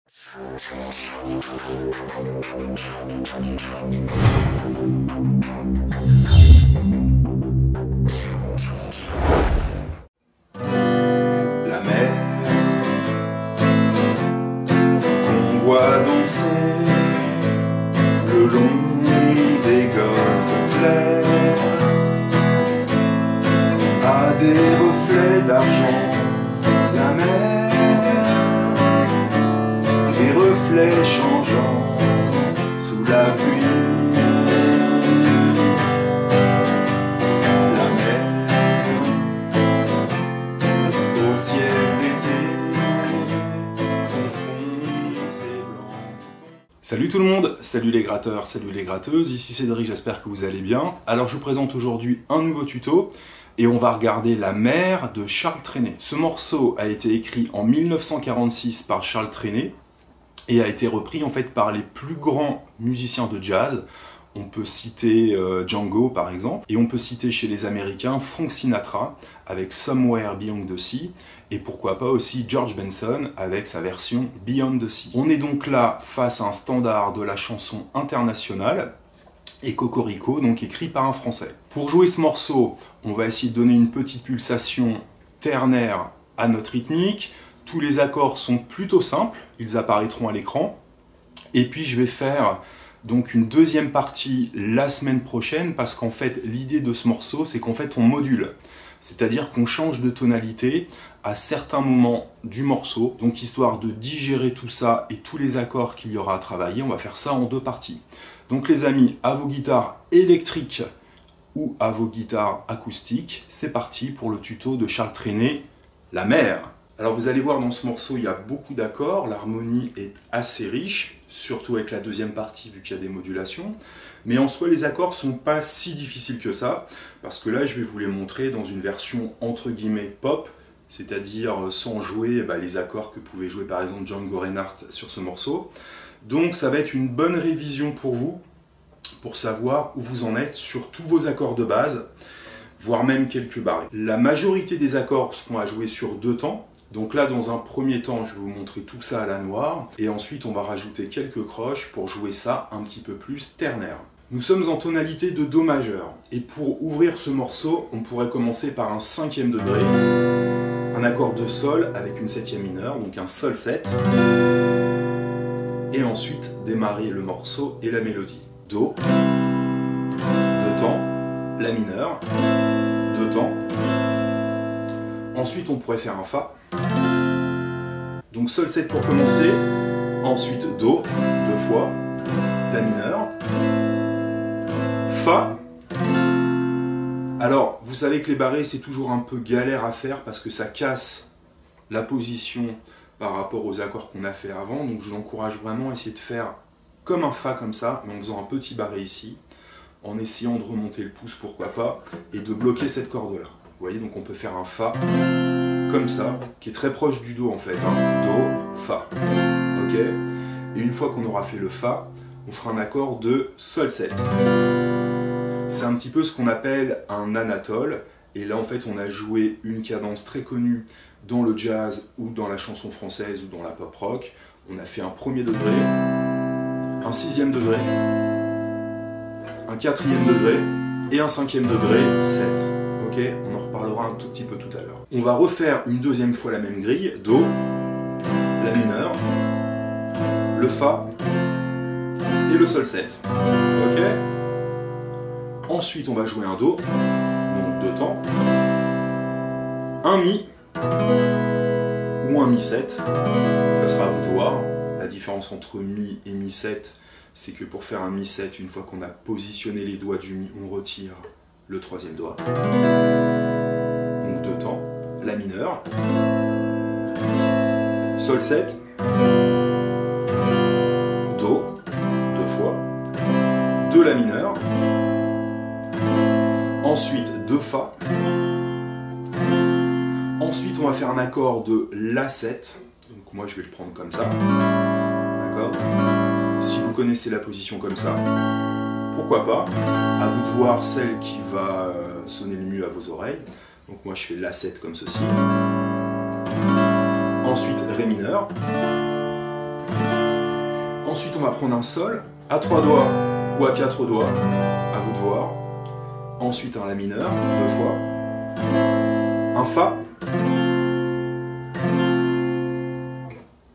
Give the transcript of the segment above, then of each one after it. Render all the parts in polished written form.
La mer qu'on voit danser le long des golfes clairs a des reflets d'argent. La mer, des reflets changeants sous la pluie. La mer au ciel d'été confond ses blancs. Salut tout le monde, salut les gratteurs, salut les gratteuses, ici Cédric, j'espère que vous allez bien. Alors je vous présente aujourd'hui un nouveau tuto et on va regarder La mer de Charles Trenet. Ce morceau a été écrit en 1946 par Charles Trenet et a été repris en fait par les plus grands musiciens de jazz. On peut citer Django par exemple, et on peut citer chez les Américains Frank Sinatra avec Somewhere Beyond the Sea, et pourquoi pas aussi George Benson avec sa version Beyond the Sea. On est donc là face à un standard de la chanson internationale, et Cocorico, donc écrit par un Français. Pour jouer ce morceau, on va essayer de donner une petite pulsation ternaire à notre rythmique. Tous les accords sont plutôt simples, ils apparaîtront à l'écran. Et puis je vais faire donc une deuxième partie la semaine prochaine, parce qu'en fait l'idée de ce morceau, c'est qu'en fait on module. C'est-à-dire qu'on change de tonalité à certains moments du morceau. Donc histoire de digérer tout ça et tous les accords qu'il y aura à travailler, on va faire ça en deux parties. Donc les amis, à vos guitares électriques ou à vos guitares acoustiques, c'est parti pour le tuto de Charles Trenet, La mer. Alors vous allez voir, dans ce morceau, il y a beaucoup d'accords, l'harmonie est assez riche, surtout avec la deuxième partie vu qu'il y a des modulations. Mais en soi, les accords sont pas si difficiles que ça, parce que là, je vais vous les montrer dans une version entre guillemets pop, c'est-à-dire sans jouer les accords que pouvait jouer par exemple Django Reinhardt sur ce morceau. Donc ça va être une bonne révision pour vous, pour savoir où vous en êtes sur tous vos accords de base, voire même quelques barrés. La majorité des accords seront à jouer sur deux temps. Donc là, dans un premier temps, je vais vous montrer tout ça à la noire, et ensuite on va rajouter quelques croches pour jouer ça un petit peu plus ternaire. Nous sommes en tonalité de Do majeur, et pour ouvrir ce morceau, on pourrait commencer par un 5e degré, un accord de Sol avec une 7e mineure, donc un Sol 7, et ensuite démarrer le morceau et la mélodie. Do, 2 temps, La mineur, 2 temps. Ensuite on pourrait faire un Fa. Donc Sol 7 pour commencer, ensuite Do, 2 fois, La mineur, Fa. Alors vous savez que les barrés c'est toujours un peu galère à faire parce que ça casse la position par rapport aux accords qu'on a fait avant, donc je vous encourage vraiment à essayer de faire comme un Fa comme ça, mais en faisant un petit barré ici, en essayant de remonter le pouce, pourquoi pas, et de bloquer cette corde-là. Vous voyez, donc on peut faire un Fa, comme ça, qui est très proche du Do en fait, hein. Do, Fa, ok. Et une fois qu'on aura fait le Fa, on fera un accord de Sol 7. C'est un petit peu ce qu'on appelle un anatole, et là en fait on a joué une cadence très connue dans le jazz ou dans la chanson française ou dans la pop rock. On a fait un 1er degré, un 6e degré, un 4e degré et un 5e degré, 7. Ok, on en reparlera un tout petit peu tout à l'heure. On va refaire une deuxième fois la même grille, Do, La mineur, le Fa et le Sol 7. Ok. Ensuite on va jouer un Do, donc 2 temps, un Mi, ou un Mi 7, ça sera à vous de voir. La différence entre Mi et Mi 7, c'est que pour faire un Mi 7, une fois qu'on a positionné les doigts du Mi, on retire le 3e doigt. Donc 2 temps, La mineur, Sol 7, Do, 2 fois, 2 La mineur, ensuite 2 Fa. Ensuite, on va faire un accord de La 7. Donc moi, je vais le prendre comme ça. D'accord? Si vous connaissez la position comme ça, pourquoi pas? À vous de voir celle qui va sonner le mieux à vos oreilles. Donc moi, je fais La 7 comme ceci. Ensuite, Ré mineur. Ensuite, on va prendre un sol à 3 doigts ou à 4 doigts, à vous de voir. Ensuite, un La mineur, 2 fois. Un Fa.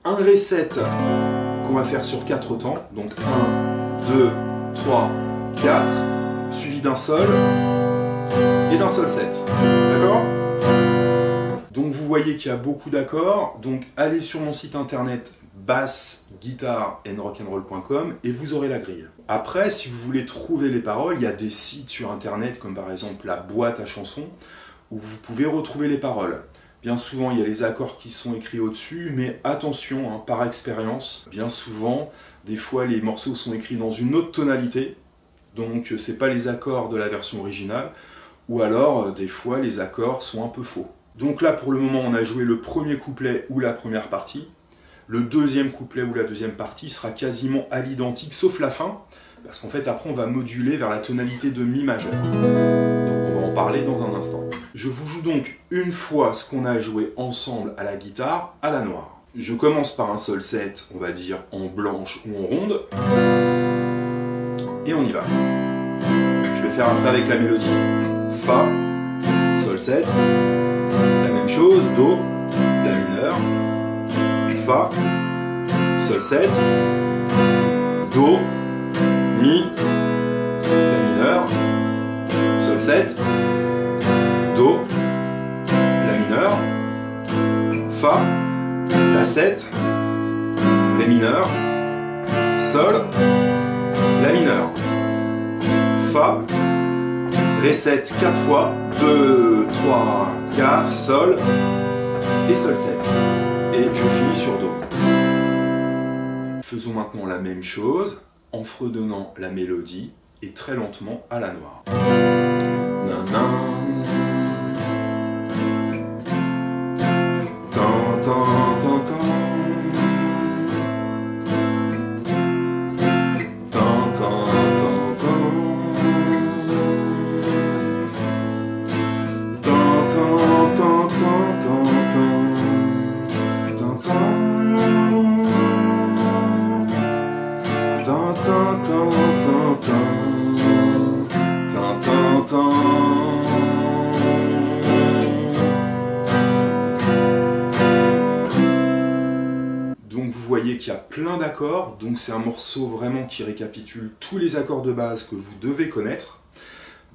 Un Ré 7 qu'on va faire sur 4 temps. Donc 1, 2, 3, 4, suivi d'un Sol et d'un Sol 7. D'accord ? Donc vous voyez qu'il y a beaucoup d'accords. Donc allez sur mon site internet bassguitareandrock'n'roll.com et vous aurez la grille. Après, si vous voulez trouver les paroles, il y a des sites sur internet comme par exemple la boîte à chansons où vous pouvez retrouver les paroles. Bien souvent, il y a les accords qui sont écrits au-dessus, mais attention, hein, par expérience, bien souvent, des fois les morceaux sont écrits dans une autre tonalité, donc c'est pas les accords de la version originale, ou alors des fois les accords sont un peu faux. Donc là, pour le moment, on a joué le premier couplet ou la première partie. Le deuxième couplet ou la deuxième partie sera quasiment à l'identique, sauf la fin, parce qu'en fait, après, on va moduler vers la tonalité de Mi majeur. Donc, on va en parler dans un instant. Je vous joue donc une fois ce qu'on a joué ensemble à la guitare, à la noire. Je commence par un Sol 7, on va dire en blanche ou en ronde, et on y va. Je vais faire un pas avec la mélodie. Fa, Sol 7, la même chose, Do, La mineur, Fa, Sol 7, Do, Mi, La mineur, Sol 7, Do, La mineur, Fa, La 7, Ré mineur, Sol, La mineur, Fa, Ré 7 4 fois, 2, 3, 4, Sol et Sol 7. Et je finis sur Do. Faisons maintenant la même chose en fredonnant la mélodie et très lentement à la noire. Nanan. Tan, tan, tan, tan. Tan, tan, tan, tan. Tan, tan, tan, tan, tan, tan. Tan, tan. Tan, tan, tan, tan, tan. Tan, tan, tan. Donc vous voyez qu'il y a plein d'accords, donc c'est un morceau vraiment qui récapitule tous les accords de base que vous devez connaître.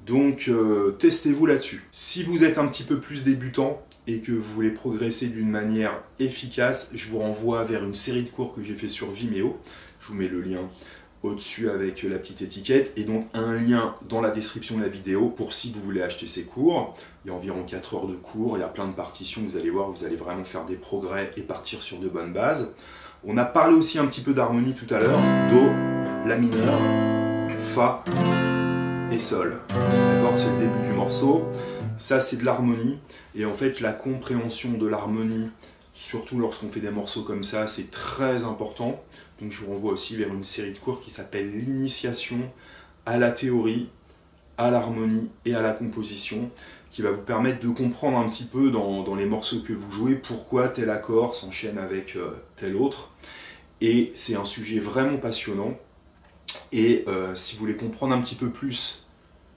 Donc testez-vous là-dessus. Si vous êtes un petit peu plus débutant et que vous voulez progresser d'une manière efficace, je vous renvoie vers une série de cours que j'ai fait sur Vimeo. Je vous mets le lien au-dessus avec la petite étiquette et donc un lien dans la description de la vidéo pour si vous voulez acheter ces cours. Il y a environ 4 heures de cours, il y a plein de partitions, vous allez voir, vous allez vraiment faire des progrès et partir sur de bonnes bases. On a parlé aussi un petit peu d'harmonie tout à l'heure, Do, La mineur, Fa et Sol. D'accord, c'est le début du morceau. Ça, c'est de l'harmonie. Et en fait, la compréhension de l'harmonie, surtout lorsqu'on fait des morceaux comme ça, c'est très important. Donc je vous renvoie aussi vers une série de cours qui s'appelle l'initiation à la théorie, à l'harmonie et à la composition, qui va vous permettre de comprendre un petit peu dans les morceaux que vous jouez pourquoi tel accord s'enchaîne avec tel autre. Et c'est un sujet vraiment passionnant. Et si vous voulez comprendre un petit peu plus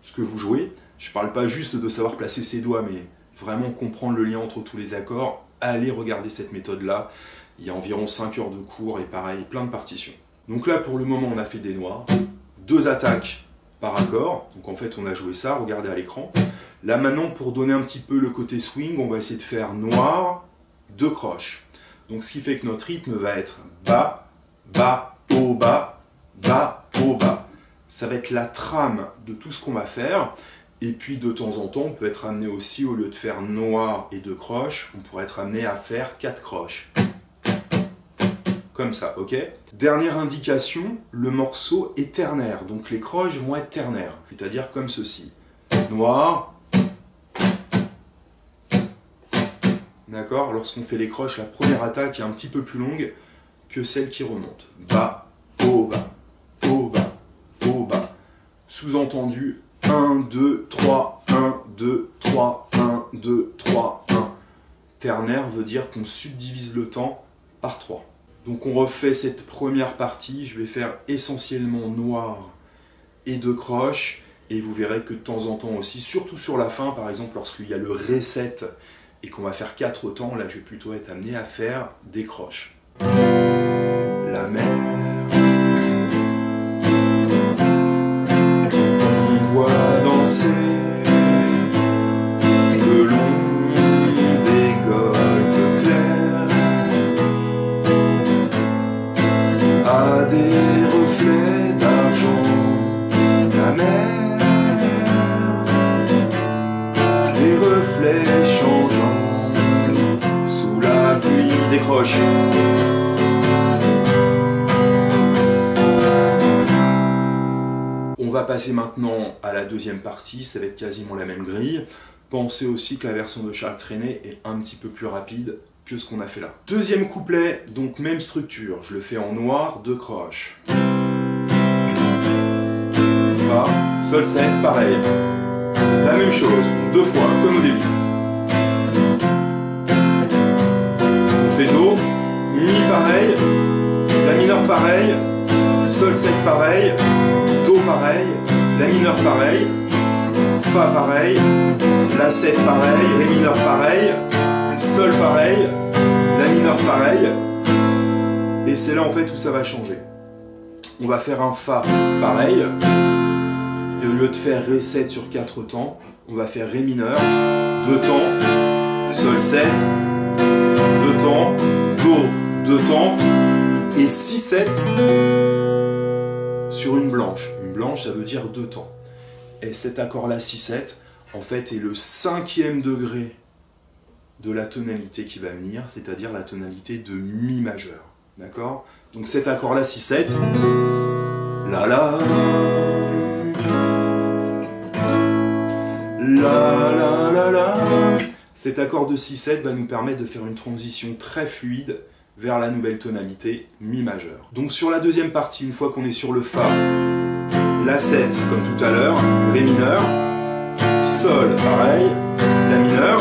ce que vous jouez, je ne parle pas juste de savoir placer ses doigts, mais vraiment comprendre le lien entre tous les accords, allez regarder cette méthode-là. Il y a environ 5 heures de cours et pareil, plein de partitions. Donc là, pour le moment, on a fait des noirs. 2 attaques par accord. Donc en fait, on a joué ça, regardez à l'écran. Là maintenant, pour donner un petit peu le côté swing, on va essayer de faire noir, 2 croches. Donc ce qui fait que notre rythme va être bas, bas, haut, bas, bas, haut, bas. Ça va être la trame de tout ce qu'on va faire. Et puis de temps en temps, on peut être amené aussi, au lieu de faire noir et 2 croches, on pourrait être amené à faire 4 croches. Comme ça, ok? Dernière indication, le morceau est ternaire, donc les croches vont être ternaires, c'est-à-dire comme ceci. Noir. D'accord? Lorsqu'on fait les croches, la première attaque est un petit peu plus longue que celle qui remonte. Bas, haut, bas, haut, bas, haut, bas. Sous-entendu, 1, 2, 3, 1, 2, 3, 1, 2, 3, 1. Ternaire veut dire qu'on subdivise le temps par 3. Donc on refait cette première partie, je vais faire essentiellement noir et 2 croches, et vous verrez que de temps en temps aussi, surtout sur la fin, par exemple lorsqu'il y a le reset et qu'on va faire 4 temps, là je vais plutôt être amené à faire des croches. La mer, on voit danser le long des golfes clairs, à des reflets d'argent. La mer, des reflets changeants sous la pluie décroche. On va passer maintenant à la deuxième partie, ça va être quasiment la même grille. Pensez aussi que la version de Charles Trenet est un petit peu plus rapide que ce qu'on a fait là. Deuxième couplet, donc même structure, je le fais en noir, 2 croches. Fa, sol 7, pareil. La même chose, donc 2 fois, comme au début. On fait Do, Mi pareil, La mineur pareil, Sol 7 pareil, Do pareil, La mineur pareil, Fa pareil, La 7 pareil, Ré mineur pareil, Sol pareil, La mineur pareil, et c'est là en fait où ça va changer. On va faire un Fa pareil, et au lieu de faire Ré 7 sur 4 temps, on va faire Ré mineur, 2 temps, Sol 7, 2 temps, Do, 2 temps, et 6-7 sur une blanche. Une blanche, ça veut dire 2 temps. Et cet accord-là, 6-7, en fait, est le 5e degré de la tonalité qui va venir, c'est-à-dire la tonalité de Mi majeur. D'accord? Donc cet accord-là, 6-7, la la, la la la la. Cet accord de 6-7 va nous permettre de faire une transition très fluide vers la nouvelle tonalité Mi majeur. Donc sur la deuxième partie, une fois qu'on est sur le Fa, La 7 comme tout à l'heure, Ré mineur, Sol pareil, La mineur,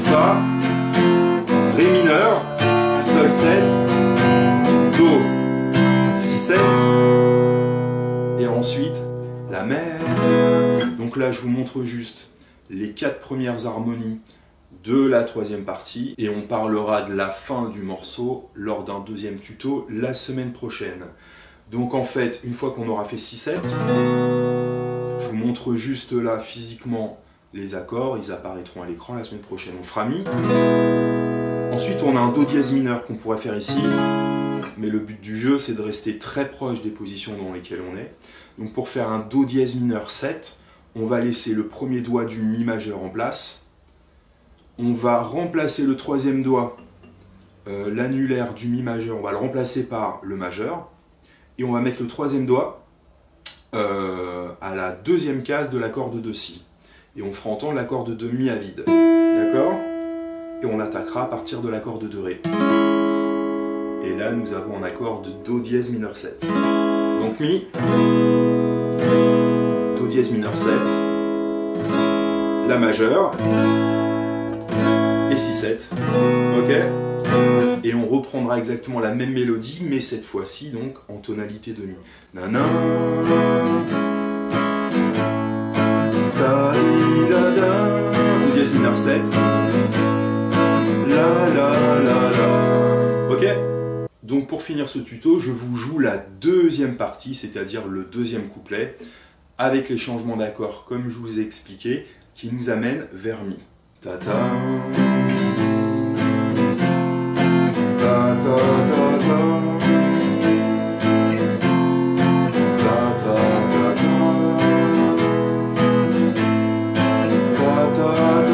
Fa, Ré mineur, Sol 7, Do, 6-7, et ensuite la mer. Donc là je vous montre juste les 4 premières harmonies de la troisième partie, et on parlera de la fin du morceau lors d'un deuxième tuto la semaine prochaine. Donc en fait, une fois qu'on aura fait 6-7, je vous montre juste là physiquement les accords, ils apparaîtront à l'écran la semaine prochaine. On fera Mi. Ensuite on a un Do dièse mineur qu'on pourrait faire ici, mais le but du jeu c'est de rester très proche des positions dans lesquelles on est. Donc pour faire un Do dièse mineur 7, on va laisser le premier doigt du Mi majeur en place. On va remplacer le troisième doigt, l'annulaire du Mi majeur, on va le remplacer par le majeur. Et on va mettre le troisième doigt à la deuxième case de l'accord de Do Si. Et on fera entendre l'accord de Do Mi à vide. D'accord? Et on attaquera à partir de l'accord de Do Ré. Et là, nous avons un accord de Do dièse mineur 7. Donc Mi, Do dièse mineur 7, La majeure, et 6-7. Ok? Et on reprendra exactement la même mélodie, mais cette fois-ci donc en tonalité de Mi. Nana, ta di da da, Do dièse mineur 7, la la la la. Ok? Donc pour finir ce tuto, je vous joue la deuxième partie, c'est-à-dire le deuxième couplet, avec les changements d'accords comme je vous ai expliqué, qui nous amènent vers Mi. Ta ta. Ta ta ta ta. Ta ta ta ta. Ta ta ta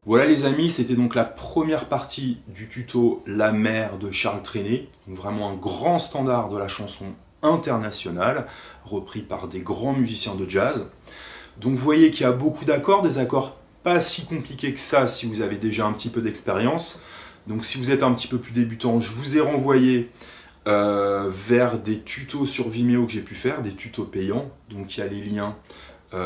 Voilà les amis, c'était donc la première partie du tuto La mer de Charles Trenet, donc vraiment un grand standard de la chanson international, repris par des grands musiciens de jazz. Donc vous voyez qu'il y a beaucoup d'accords, des accords pas si compliqués que ça si vous avez déjà un petit peu d'expérience. Donc si vous êtes un petit peu plus débutant, je vous ai renvoyé vers des tutos sur Vimeo que j'ai pu faire, des tutos payants. Donc il y a les liens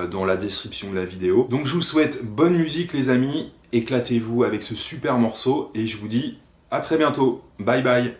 dans la description de la vidéo. Donc je vous souhaite bonne musique les amis, éclatez-vous avec ce super morceau et je vous dis à très bientôt. Bye bye.